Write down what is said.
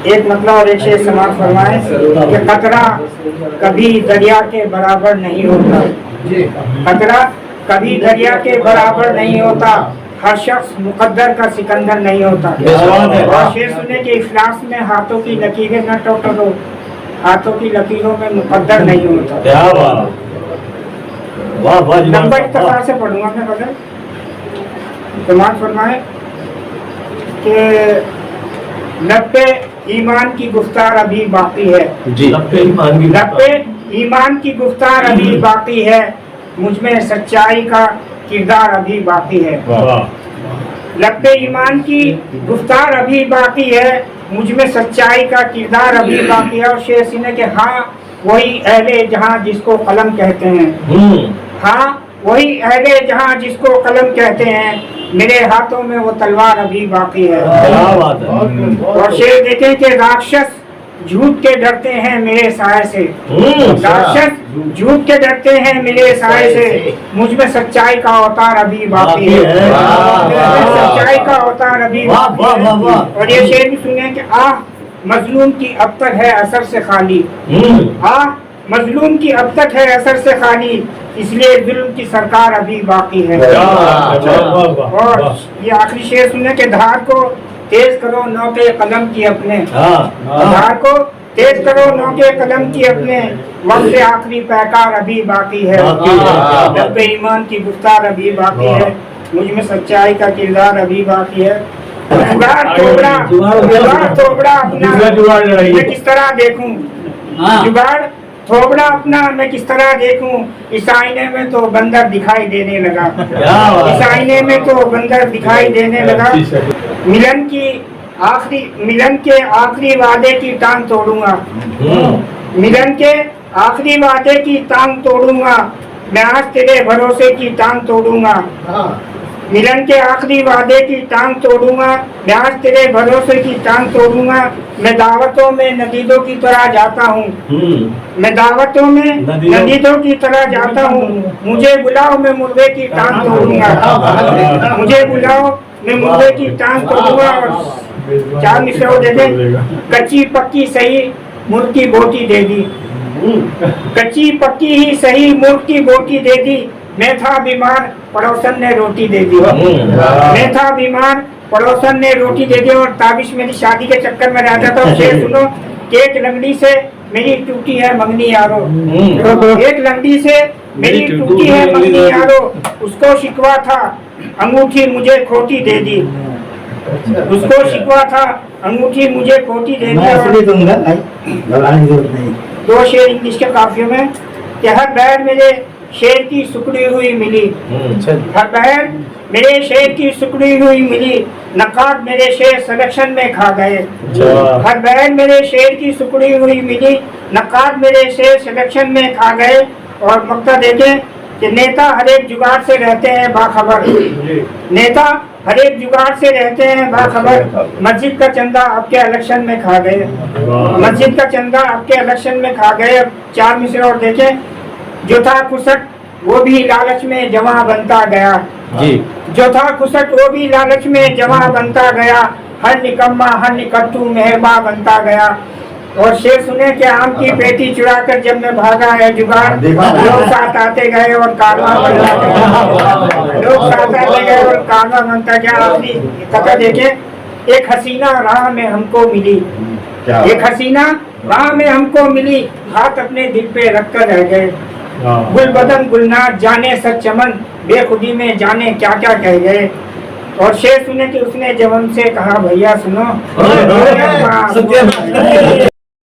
ایک مطلب اور ایک شعر سماعت فرمائیں کہ قطرہ کبھی دریا کے برابر نہیں ہوتا، قطرہ کبھی دریا کے برابر نہیں ہوتا، ہر شخص مقدر کا سکندر نہیں ہوتا۔ اور شعر سنے کہ افلاس میں ہاتھوں کی لکیریں نہ ٹوٹو، ہاتھوں کی لکیروں میں مقدر نہیں ہوتا۔ نمبر اختصار سے پڑھوں گا میں بدل سماعت فرمائیں کہ لب پہ ایمان کی گفتار ابھی باقی ہے، لب پہ ایمان کی گفتار ابھی باقی ہے، مجھ میں سچائی کا کردار ابھی باقی ہے۔ لب پہ ایمان کی گفتار ابھی باقی ہے، مجھ میں سچائی کا کردار ابھی باقی ہے۔ اور شعر سنے کہ ہاں وہی اہل جہاں جس کو قلم کہتے ہیں، ہاں وہی اہل جہاں جس کو قلم کہتے ہیں، میرے ہاتھوں میں وہ تلوار ابھی باقی ہے۔ اور شعر دیکھیں کہ راکشس جھوٹ کے ڈرتے ہیں میرے سائے سے، راکشس جھوٹ کے ڈرتے ہیں میرے سائے سے، مجھ میں سچائی کا اوتار ابھی باقی ہے، سچائی کا اوتار ابھی باقی ہے۔ اور یہ شعر بھی سنیں کہ آہ مظلوم کی اب تک ہے اثر سے خالی، آہ مظلوم کی اب تک ہے اثر سے خالی، اس لیے ظلم کی سرکار ابھی باقی ہے۔ اور یہ آخری شعر سنیں کہ دھار کو تیز کرو نوکے قلم کی اپنے، دھار کو تیز کرو نوکے قلم کی اپنے، وقت آخری پیکار ابھی باقی ہے، لب پہ ایمان کی گفتار ابھی باقی ہے، مجھ میں سچائی کا کردار ابھی باقی ہے۔ جگاڑ تھوبڑا اپنا میں کس طرح دیکھوں، جگاڑ تھوبڑا اپنا میں کس طرح دیکھوں، اس آئینے میں تو بندر دکھائی دینے لگا، اس آئینے میں تو بندر دکھائی دینے لگا، ملن کے آخری وعدے کی ٹانگ توڑوں گا، ملن کے آخری وعدے کی ٹانگ توڑوں گا، میں آج تیرے بھروسے کی ٹانگ توڑوں گا، ملن کے آخری وعدے کی ٹانگ توڑوں گا، میں آج تیرے بھروسے کی ٹانگ توڑوں گا، میں دعوتوں میں ندیدوں کی طرح جاتا ہوں، میں دعوتوں میں ندیدوں کی طرح جاتا ہوں، مجھے بلاؤ میں مردے کی ٹانگ توڑوں گا، مجھے بلاؤ میں مردے کی ٹانگ توڑوں گا۔ اور چار مصرع دیکھیں، کچی پکی صحیح ملک کی بوٹی دے دی، کچی پکی ہی صحیح ملک کی بوٹی دے دی، میں تھا بیمار پڑوسن نے روٹی دے دی، میں تھا بیمار پڑوسن نے روٹی دے دی۔ اور تابش میری شادی کے چکر میں رہتا تھا، شعر سنو کہ ایک لنگڑی سے میری ٹوٹی ہے منگنی یارو، ایک لنگڑی سے میری ٹوٹی ہے منگنی یارو، اس کو شکوا تھا انگوٹھی مجھے کھوٹی دے دی، اس کو شکوا تھا انگوٹھی مجھے کھوٹی دے دی۔ دو شعر انگلش کے قافیوں میں کہ ہر بہر میرے شعر کی سکڑی ہوئی ملی، ہر بہر میرے شعر کی سکڑی ہوئی ملی، نقاد میرے شعر سلیکشن میں کھا گئے، ہر بہر میرے شعر کی سکڑی ہوئی ملی، نقاد میرے شعر سلیکشن میں کھا گئے۔ اور مقطع دیکھیں کہ نیتا ہر ایک جگاڑ سے رہتے ہیں باخبر، نیتا ہر ایک جگاڑ سے رہتے ہیں باخبر، مسجد کا چندہ اب کے الیکشن میں کھا گئے، مسجد کا چندہ اب کے الیکشن میں کھا گئے۔ چار مصرع اور دیکھیں، جو تھا کھسٹ وہ بھی لالچ میں جمع بنتا گیا، جو تھا کھسٹ وہ بھی لالچ میں جمع بنتا گیا، ہر نکما ہر نکٹو مہرباں بنتا گیا۔ اور شعر سنے کہ آم کی پیٹی چرا کر جب میں بھاگا ہے جگاڑ، لوگ ساتھ آتے گئے اور کارواں بنتا گیا، لوگ ساتھ آتے گئے اور کارواں بنتا گیا۔ آخری قطعہ دیکھیں، ایک حسینہ راہ میں ہم کو ملی، ایک حسینہ راہ میں ہم کو ملی، ہاتھ اپنے دل پہ رکھ کر رہ گئے، گل بدن گلنار جانے سر چمن، بے خودی میں جانے کیا کیا کہہ گئے۔ اور شعر سنے کہ اس نے جب ہم سے کہا بھیا سنو